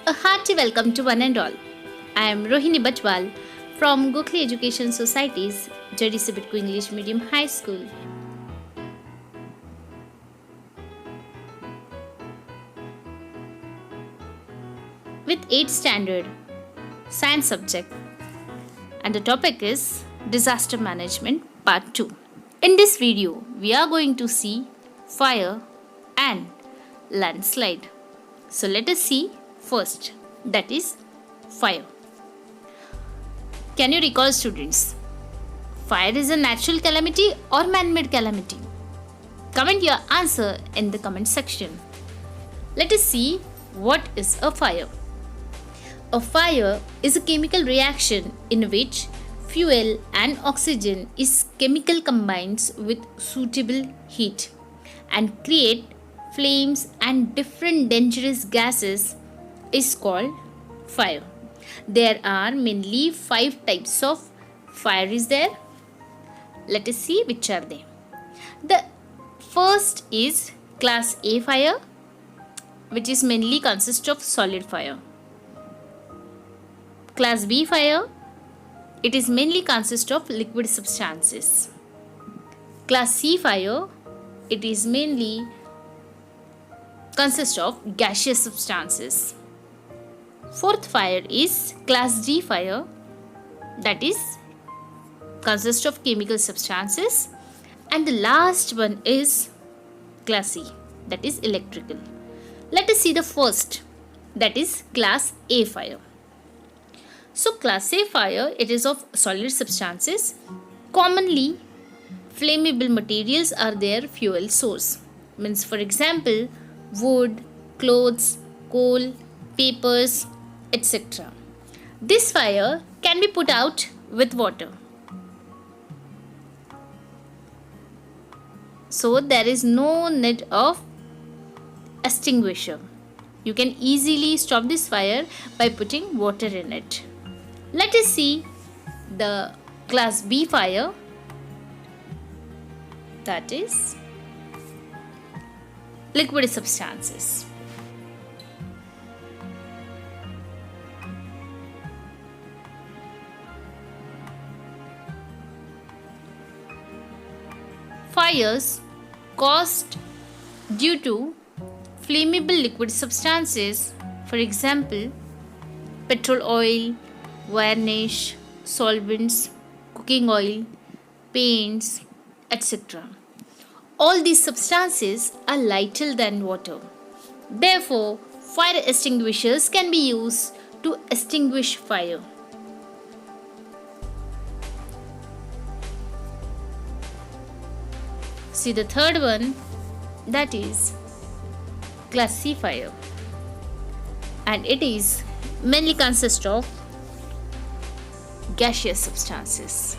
A hearty welcome to one and all. I am Rohini Bachwal from Gokhale Education Society's Jodi Sibitku English Medium High School. With 8th standard science subject, and the topic is disaster management part 2. In this video, we are going to see fire and landslide. So let us see first, that is fire. Can you recall, students? Fire is a natural calamity or man-made calamity? Comment your answer in the comment section. Let us see what is a fire. A fire is a chemical reaction in which fuel and oxygen is chemical combines with suitable heat and create flames and different dangerous gases is called fire. There are mainly 5 types of fire is there. Let us see which are they. The first is class A fire, which is mainly consists of solid fire. Class B fire, it is mainly consists of liquid substances. Class C fire, it is mainly consists of gaseous substances. Fourth fire is class D fire, that is consists of chemical substances, and the last one is class E, that is electrical. Let us see the first, that is class A fire. So class A fire, it is of solid substances. Commonly flammable materials are their fuel source. Means, for example, wood, clothes, coal, papers, etc. This fire can be put out with water. So there is no need of extinguisher. You can easily stop this fire by putting water in it. Let us see the class B fire, that is liquid substances. Fires caused due to flammable liquid substances, for example, petrol oil, varnish, solvents, cooking oil, paints, etc. All these substances are lighter than water. Therefore, fire extinguishers can be used to extinguish fire. See the third one, that is class C fire, and it is mainly consists of gaseous substances.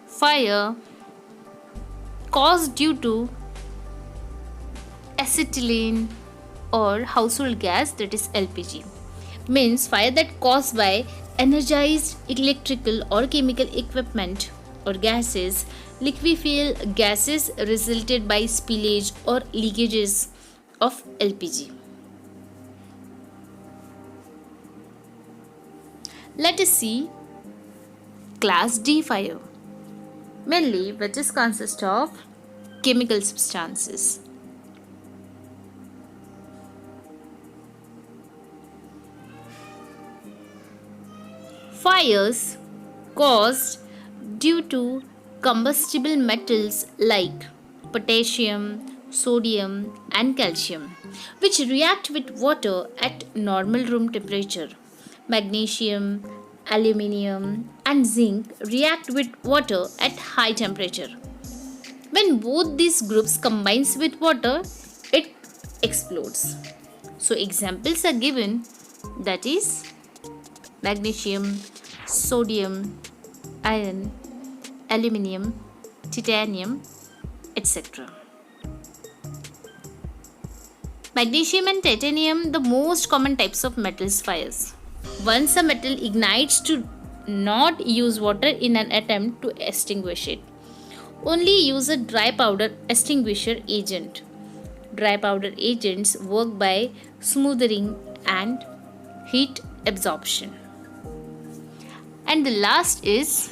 Fire caused due to acetylene or household gas, that is LPG. Means fire that caused by energized electrical or chemical equipment or gases, liquefied gases resulted by spillage or leakages of LPG. Let us see class D fire, mainly which is consists of chemical substances. Fires caused due to combustible metals like potassium, sodium, and calcium, which react with water at normal room temperature. Magnesium, aluminium, and zinc react with water at high temperature. When both these groups combines with water, it explodes. So examples are given, that is magnesium, sodium, iron, aluminium, titanium, etc. Magnesium and titanium, the most common types of metals fires. Once a metal ignites to not use water in an attempt to extinguish it. Only use a dry powder extinguisher agent. Dry powder agents work by smoothing and heat absorption. And the last is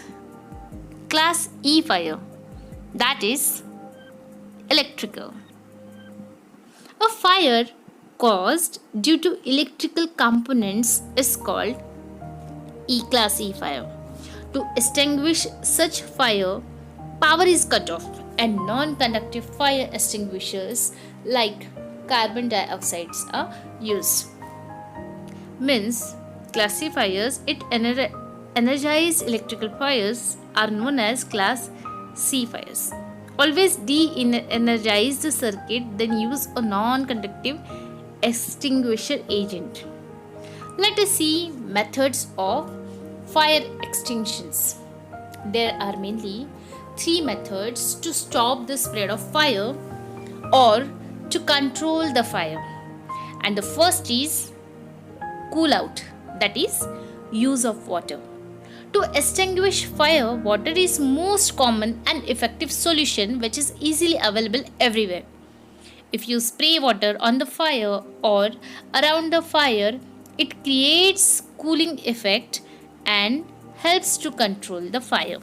class E fire, that is electrical. A fire caused due to electrical components is called E-class E fire. To extinguish such fire, power is cut off and non-conductive fire extinguishers like carbon dioxides are used. Means classifiers energize electrical fires are known as class C fires. Always de-energize the circuit, then use a non-conductive extinguisher agent. Let us see methods of fire extinctions. There are mainly three methods to stop the spread of fire or to control the fire. And the first is cool out, that is use of water. To extinguish fire, water is most common and effective solution which is easily available everywhere. If you spray water on the fire or around the fire, it creates cooling effect and helps to control the fire.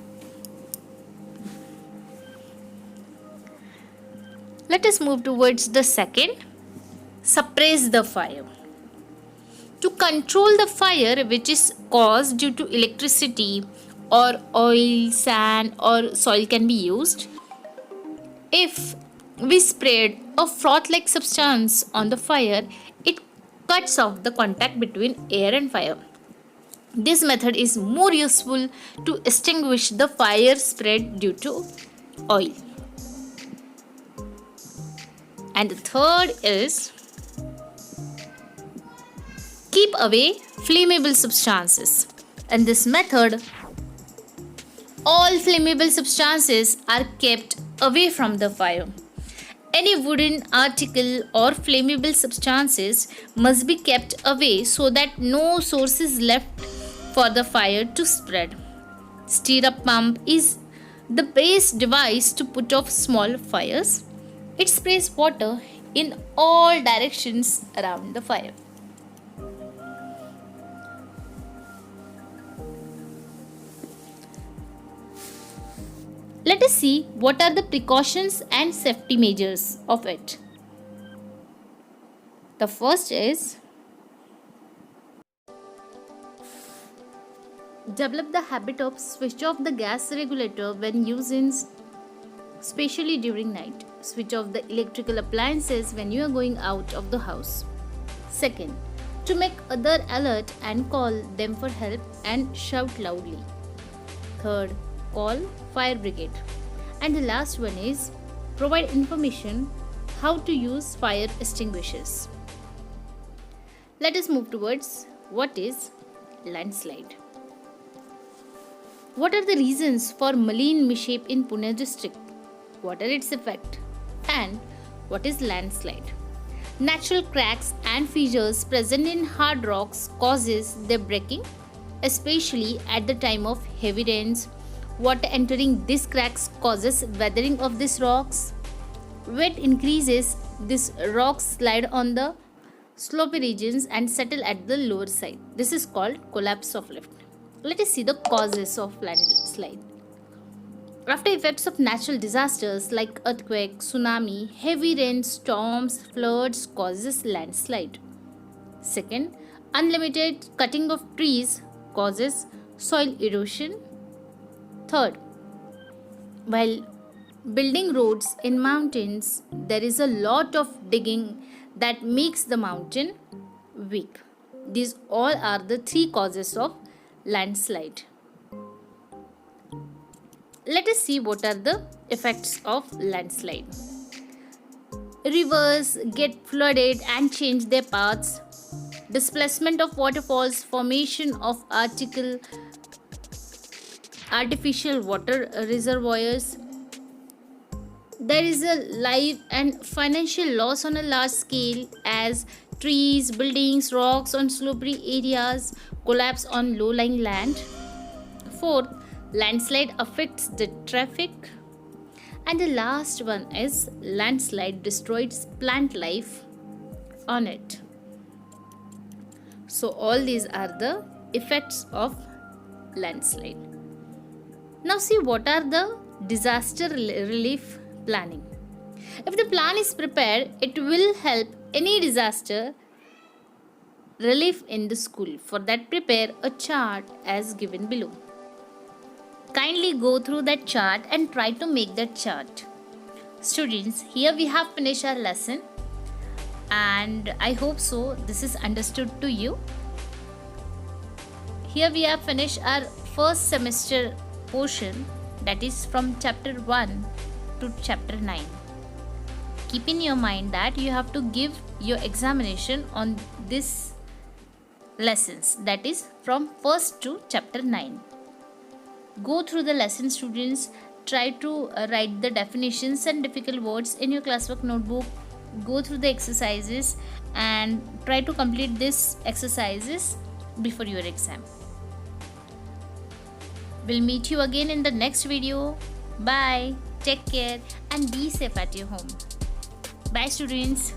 Let us move towards the second, suppress the fire. To control the fire which is caused due to electricity or oil, sand or soil can be used. If we spread a froth-like substance on the fire, it cuts off the contact between air and fire. This method is more useful to extinguish the fire spread due to oil. And the third is keep away flammable substances. In this method, all flammable substances are kept away from the fire. Any wooden article or flammable substances must be kept away so that no source is left for the fire to spread. Stirrup pump is the best device to put off small fires. It sprays water in all directions around the fire. Let us see what are the precautions and safety measures of it. The first is develop the habit of switch off the gas regulator when using, especially during night. Switch off the electrical appliances when you are going out of the house. Second, to make other alert and call them for help and shout loudly. Third, call fire brigade. And the last one is provide information how to use fire extinguishers. Let us move towards what is landslide. What are the reasons for Malin mishap in Pune district? What are its effects? And what is landslide? Natural cracks and fissures present in hard rocks causes their breaking, especially at the time of heavy rains. Water entering these cracks causes weathering of these rocks. Weight increases, these rocks slide on the slopy regions and settle at the lower side. This is called collapse of lift. Let us see the causes of landslide. After effects of natural disasters like earthquake, tsunami, heavy rain, storms, floods causes landslide. Second, unlimited cutting of trees causes soil erosion. Third, while building roads in mountains, there is a lot of digging that makes the mountain weak. These all are the three causes of landslide. Let us see what are the effects of landslide. Rivers get flooded and change their paths. Displacement of waterfalls, formation of artificial water reservoirs. There is a life and financial loss on a large scale as trees, buildings, rocks on slopey areas collapse on low-lying land. Fourth, landslide affects the traffic. And the last one is landslide destroys plant life on it. So all these are the effects of landslide. Now see, what are the disaster relief planning? If the plan is prepared, it will help any disaster relief in the school. For that, prepare a chart as given below. Kindly go through that chart and try to make that chart. Students, here we have finished our lesson, and I hope so this is understood to you. Here we have finished our first semester portion, that is from chapter 1 to chapter 9. Keep in your mind that you have to give your examination on this lessons, that is from 1st to chapter 9. Go through the lesson, students. Try to write the definitions and difficult words in your classwork notebook. Go through the exercises and try to complete these exercises before your exam. We'll meet you again in the next video. Bye. Take care and be safe at your home. Bye, students.